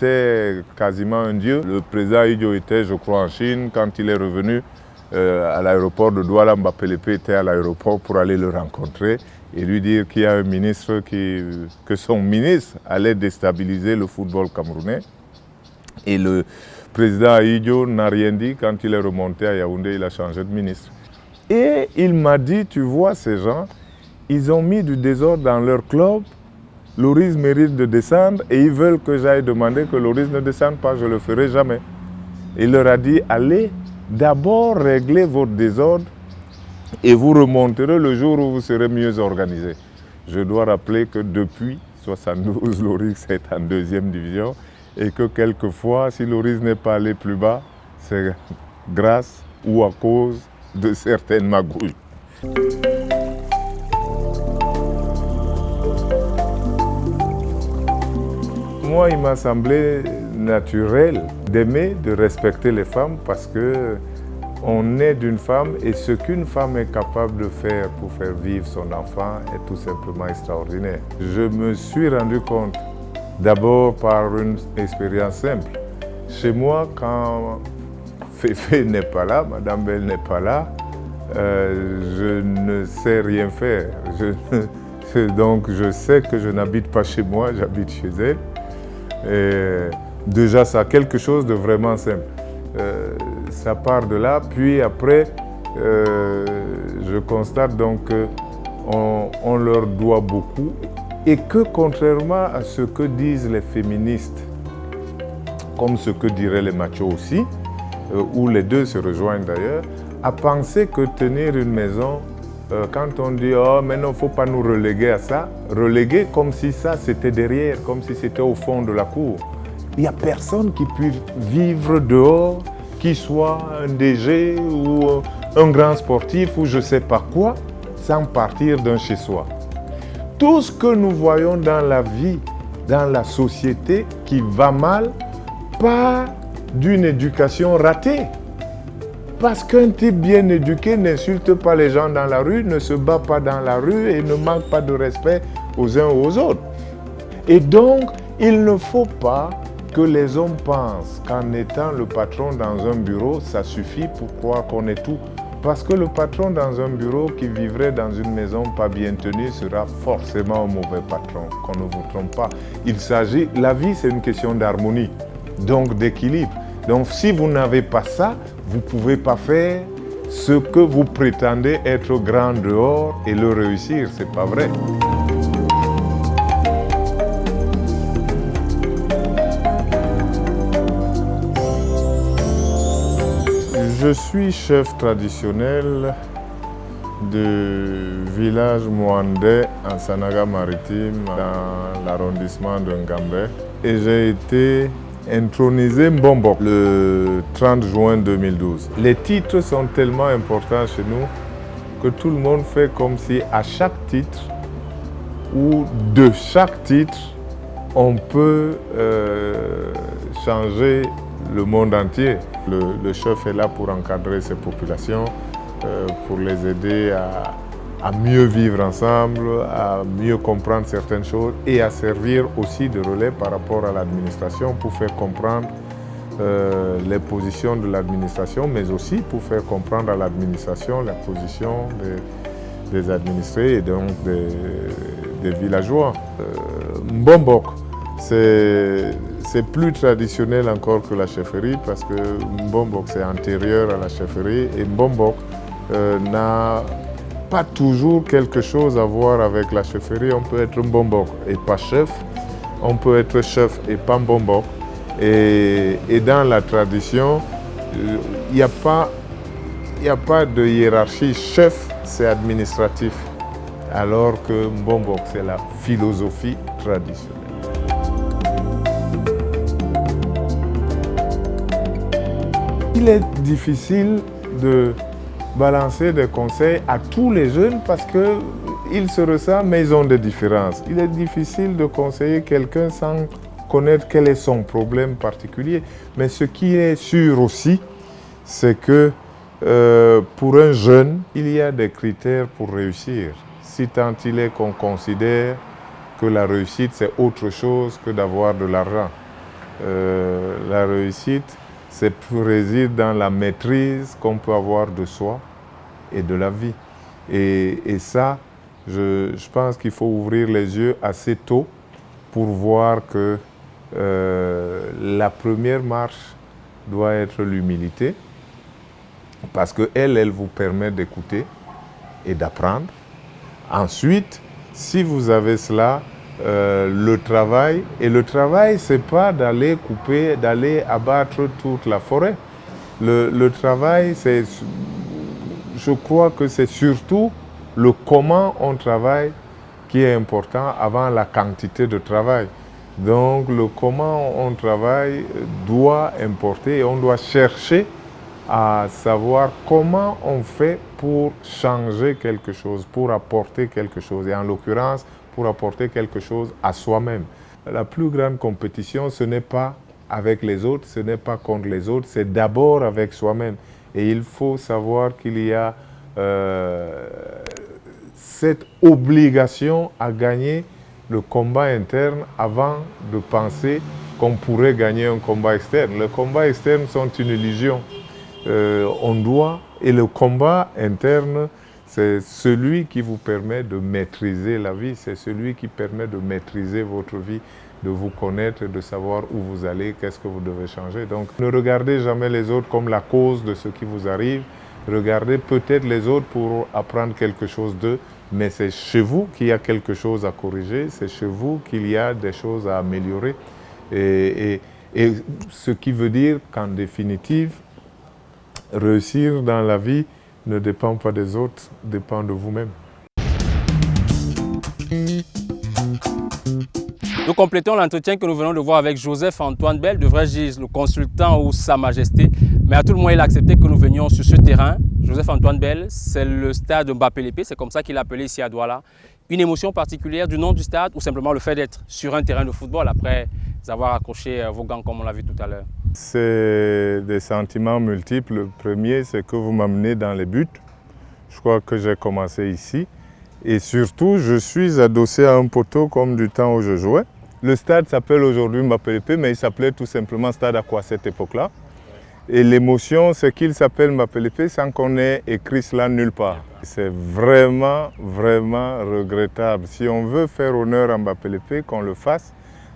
C'était quasiment un dieu. Le président Idio était, je crois, en Chine. Quand il est revenu à l'aéroport de Douala, Mbappé Lépé était à l'aéroport pour aller le rencontrer et lui dire qu'il y a un ministre que son ministre allait déstabiliser le football camerounais. Et le président Idio n'a rien dit. Quand il est remonté à Yaoundé, il a changé de ministre. Et il m'a dit, tu vois, ces gens, ils ont mis du désordre dans leur club. Loris mérite de descendre et ils veulent que j'aille demander que Loris ne descende pas. Je ne le ferai jamais. Il leur a dit, allez d'abord régler votre désordre et vous remonterez le jour où vous serez mieux organisé. Je dois rappeler que depuis 1972, Loris est en 2e division et que quelquefois, si Loris n'est pas allé plus bas, c'est grâce ou à cause de certaines magouilles. Moi, il m'a semblé naturel d'aimer, de respecter les femmes parce qu'on est d'une femme et ce qu'une femme est capable de faire pour faire vivre son enfant est tout simplement extraordinaire. Je me suis rendu compte d'abord par une expérience simple. Chez moi, quand Féfé n'est pas là, Madame Belle n'est pas là, je ne sais rien faire. Donc je sais que je n'habite pas chez moi, j'habite chez elle. Et déjà, ça a quelque chose de vraiment simple. Ça part de là, puis après, je constate donc qu'on leur doit beaucoup et que contrairement à ce que disent les féministes, comme ce que diraient les machos aussi, où les deux se rejoignent d'ailleurs, à penser que tenir une maison, quand on dit « oh, mais non, il ne faut pas nous reléguer à ça », reléguer comme si ça c'était derrière, comme si c'était au fond de la cour. Il n'y a personne qui puisse vivre dehors, qui soit un DG ou un grand sportif ou je ne sais pas quoi, sans partir d'un chez-soi. Tout ce que nous voyons dans la vie, dans la société qui va mal, part d'une éducation ratée. Parce qu'un type bien éduqué n'insulte pas les gens dans la rue, ne se bat pas dans la rue et ne manque pas de respect aux uns aux autres. Et donc, il ne faut pas que les hommes pensent qu'en étant le patron dans un bureau, ça suffit pour croire qu'on est tout. Parce que le patron dans un bureau qui vivrait dans une maison pas bien tenue sera forcément un mauvais patron, qu'on ne vous trompe pas. La vie c'est une question d'harmonie, donc d'équilibre. Donc si vous n'avez pas ça, vous ne pouvez pas faire ce que vous prétendez être grand dehors et le réussir, c'est pas vrai. Je suis chef traditionnel du village Mwandé en Sanaga-Maritime dans l'arrondissement de Ngambé et j'ai été intronisé Mbombok le 30 juin 2012. Les titres sont tellement importants chez nous que tout le monde fait comme si à chaque titre ou de chaque titre, on peut changer le monde entier. Le chef est là pour encadrer ses populations, pour les aider à mieux vivre ensemble, à mieux comprendre certaines choses et à servir aussi de relais par rapport à l'administration pour faire comprendre les positions de l'administration, mais aussi pour faire comprendre à l'administration la position des administrés et donc des villageois. Mbombok, c'est plus traditionnel encore que la chefferie parce que Mbombok c'est antérieur à la chefferie et Mbombok n'a pas toujours quelque chose à voir avec la chefferie. On peut être Mbombok et pas chef, on peut être chef et pas Mbombok. Et dans la tradition, il n'y a pas de hiérarchie. Chef, c'est administratif, alors que Mbombok, c'est la philosophie traditionnelle. Il est difficile de balancer des conseils à tous les jeunes parce qu'ils se ressemblent mais ils ont des différences. Il est difficile de conseiller quelqu'un sans connaître quel est son problème particulier. Mais ce qui est sûr aussi, c'est que pour un jeune, il y a des critères pour réussir. Si tant il est qu'on considère que la réussite c'est autre chose que d'avoir de l'argent. La réussite, réside dans la maîtrise qu'on peut avoir de soi et de la vie. Et ça, je pense qu'il faut ouvrir les yeux assez tôt pour voir que la première marche doit être l'humilité, parce qu'elle vous permet d'écouter et d'apprendre. Ensuite, si vous avez cela, le travail, et le travail, ce n'est pas d'aller couper, d'aller abattre toute la forêt. Le travail, je crois que c'est surtout le comment on travaille qui est important avant la quantité de travail. Donc le comment on travaille doit importer et on doit chercher à savoir comment on fait pour changer quelque chose, pour apporter quelque chose. Et en l'occurrence, pour apporter quelque chose à soi-même. La plus grande compétition, ce n'est pas avec les autres, ce n'est pas contre les autres, c'est d'abord avec soi-même. Et il faut savoir qu'il y a cette obligation à gagner le combat interne avant de penser qu'on pourrait gagner un combat externe. Les combats externes sont une illusion. On doit, et le combat interne, c'est celui qui vous permet de maîtriser la vie, c'est celui qui permet de maîtriser votre vie, de vous connaître, de savoir où vous allez, qu'est-ce que vous devez changer. Donc ne regardez jamais les autres comme la cause de ce qui vous arrive. Regardez peut-être les autres pour apprendre quelque chose d'eux, mais c'est chez vous qu'il y a quelque chose à corriger, c'est chez vous qu'il y a des choses à améliorer. Et ce qui veut dire qu'en définitive, réussir dans la vie ne dépend pas des autres, dépend de vous-même. Nous complétons l'entretien que nous venons de voir avec Joseph-Antoine Bell, devrais-je dire le consultant ou Sa Majesté. Mais à tout le moins, il a accepté que nous venions sur ce terrain. Joseph-Antoine Bell, c'est le stade Mbappé-Lépée, c'est comme ça qu'il est appelé ici à Douala. Une émotion particulière du nom du stade ou simplement le fait d'être sur un terrain de football après avoir accroché vos gants comme on l'a vu tout à l'heure? C'est des sentiments multiples. Le premier, c'est que vous m'amenez dans les buts. Je crois que j'ai commencé ici. Et surtout, je suis adossé à un poteau comme du temps où je jouais. Le stade s'appelle aujourd'hui Mbappé-Lépée, mais il s'appelait tout simplement Stade Aqua à cette époque-là. Et l'émotion, c'est qu'il s'appelle Mbappé-Lépée sans qu'on ait écrit cela nulle part. C'est vraiment, vraiment regrettable. Si on veut faire honneur à Mbappé-Lépée, qu'on le fasse,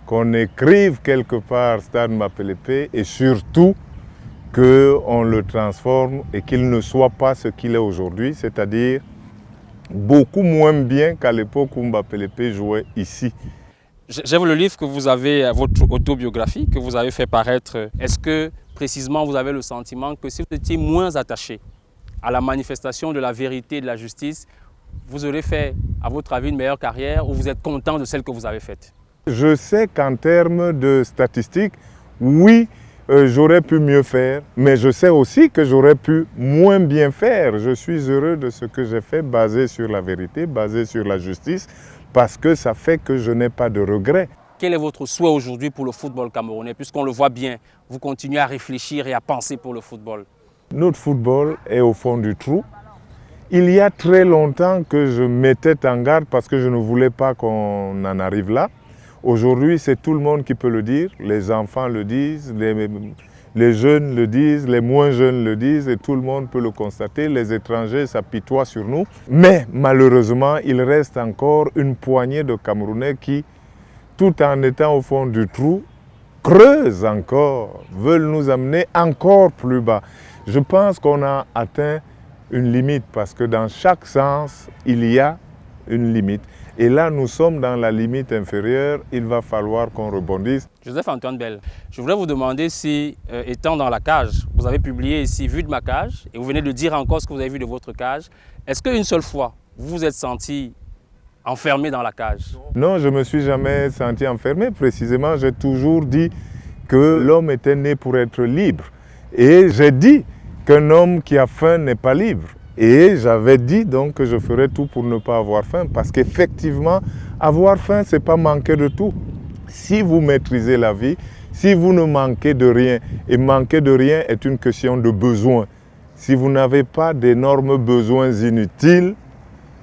qu'on écrive quelque part Stade Mbappé-Lépée et surtout qu'on le transforme et qu'il ne soit pas ce qu'il est aujourd'hui, c'est-à-dire beaucoup moins bien qu'à l'époque où Mbappé-Lépée jouait ici. J'ai vu le livre que vous avez, votre autobiographie que vous avez fait paraître. Est-ce que précisément vous avez le sentiment que si vous étiez moins attaché à la manifestation de la vérité et de la justice, vous aurez fait, à votre avis, une meilleure carrière ou vous êtes content de celle que vous avez faite? Je sais qu'en termes de statistiques, oui, j'aurais pu mieux faire, mais je sais aussi que j'aurais pu moins bien faire. Je suis heureux de ce que j'ai fait, basé sur la vérité, basé sur la justice, parce que ça fait que je n'ai pas de regrets. Quel est votre souhait aujourd'hui pour le football camerounais? Puisqu'on le voit bien, vous continuez à réfléchir et à penser pour le football. Notre football est au fond du trou. Il y a très longtemps que je mettais en garde parce que je ne voulais pas qu'on en arrive là. Aujourd'hui, c'est tout le monde qui peut le dire. Les enfants le disent, les jeunes le disent, les moins jeunes le disent et tout le monde peut le constater. Les étrangers s'apitoient sur nous. Mais malheureusement, il reste encore une poignée de Camerounais qui, tout en étant au fond du trou, creusent encore, veulent nous amener encore plus bas. Je pense qu'on a atteint une limite parce que dans chaque sens, il y a une limite. Et là, nous sommes dans la limite inférieure, il va falloir qu'on rebondisse. Joseph-Antoine Bell, je voudrais vous demander si, étant dans la cage, vous avez publié ici « Vue de ma cage » et vous venez de dire encore ce que vous avez vu de votre cage. Est-ce qu'une seule fois, vous vous êtes senti enfermé dans la cage? Non, je ne me suis jamais senti enfermé. Précisément, j'ai toujours dit que l'homme était né pour être libre. Et j'ai dit qu'un homme qui a faim n'est pas libre. Et j'avais dit donc que je ferais tout pour ne pas avoir faim. Parce qu'effectivement, avoir faim, ce n'est pas manquer de tout. Si vous maîtrisez la vie, si vous ne manquez de rien, et manquer de rien est une question de besoin. Si vous n'avez pas d'énormes besoins inutiles,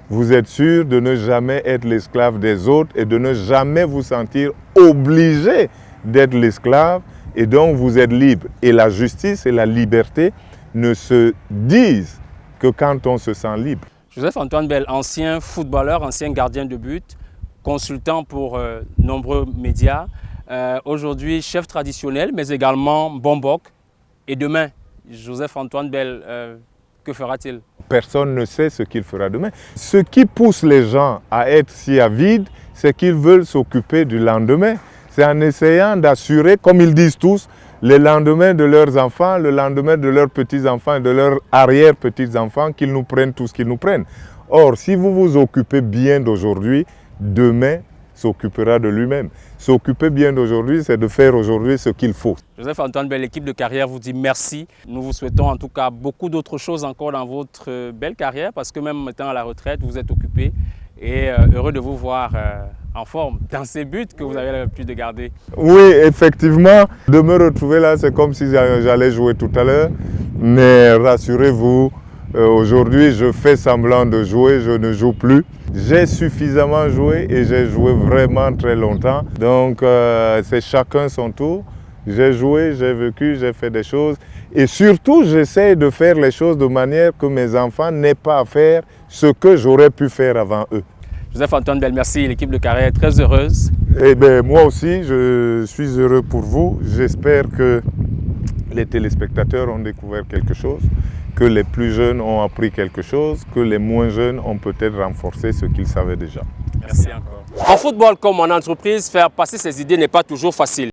vous êtes sûr de ne jamais être l'esclave des autres et de ne jamais vous sentir obligé d'être l'esclave et donc vous êtes libre. Et la justice et la liberté ne se disent que quand on se sent libre. Joseph-Antoine Bell, ancien footballeur, ancien gardien de but, consultant pour nombreux médias, aujourd'hui chef traditionnel, mais également bombok. Et demain, Joseph-Antoine Bell, que fera-t-il? Personne ne sait ce qu'il fera demain. Ce qui pousse les gens à être si avides, c'est qu'ils veulent s'occuper du lendemain. C'est en essayant d'assurer, comme ils disent tous, le lendemain de leurs enfants, le lendemain de leurs petits-enfants et de leurs arrière-petits-enfants, qu'ils nous prennent tout ce qu'ils nous prennent. Or, si vous vous occupez bien d'aujourd'hui, demain s'occupera de lui-même. S'occuper bien d'aujourd'hui, c'est de faire aujourd'hui ce qu'il faut. Joseph-Antoine Bell, l'équipe de carrière vous dit merci. Nous vous souhaitons en tout cas beaucoup d'autres choses encore dans votre belle carrière parce que même étant à la retraite, vous êtes occupé et heureux de vous voir en forme dans ces buts que vous avez l'habitude de garder. Oui, effectivement, de me retrouver là, c'est comme si j'allais jouer tout à l'heure. Mais rassurez-vous, aujourd'hui, je fais semblant de jouer, je ne joue plus. J'ai suffisamment joué et j'ai joué vraiment très longtemps. Donc, c'est chacun son tour. J'ai joué, j'ai vécu, j'ai fait des choses. Et surtout, j'essaie de faire les choses de manière que mes enfants n'aient pas à faire ce que j'aurais pu faire avant eux. Joseph-Antoine Bell, merci. L'équipe de carrière est très heureuse. Eh bien, moi aussi, je suis heureux pour vous. J'espère que les téléspectateurs ont découvert quelque chose, que les plus jeunes ont appris quelque chose, que les moins jeunes ont peut-être renforcé ce qu'ils savaient déjà. Merci encore. En football comme en entreprise, faire passer ses idées n'est pas toujours facile.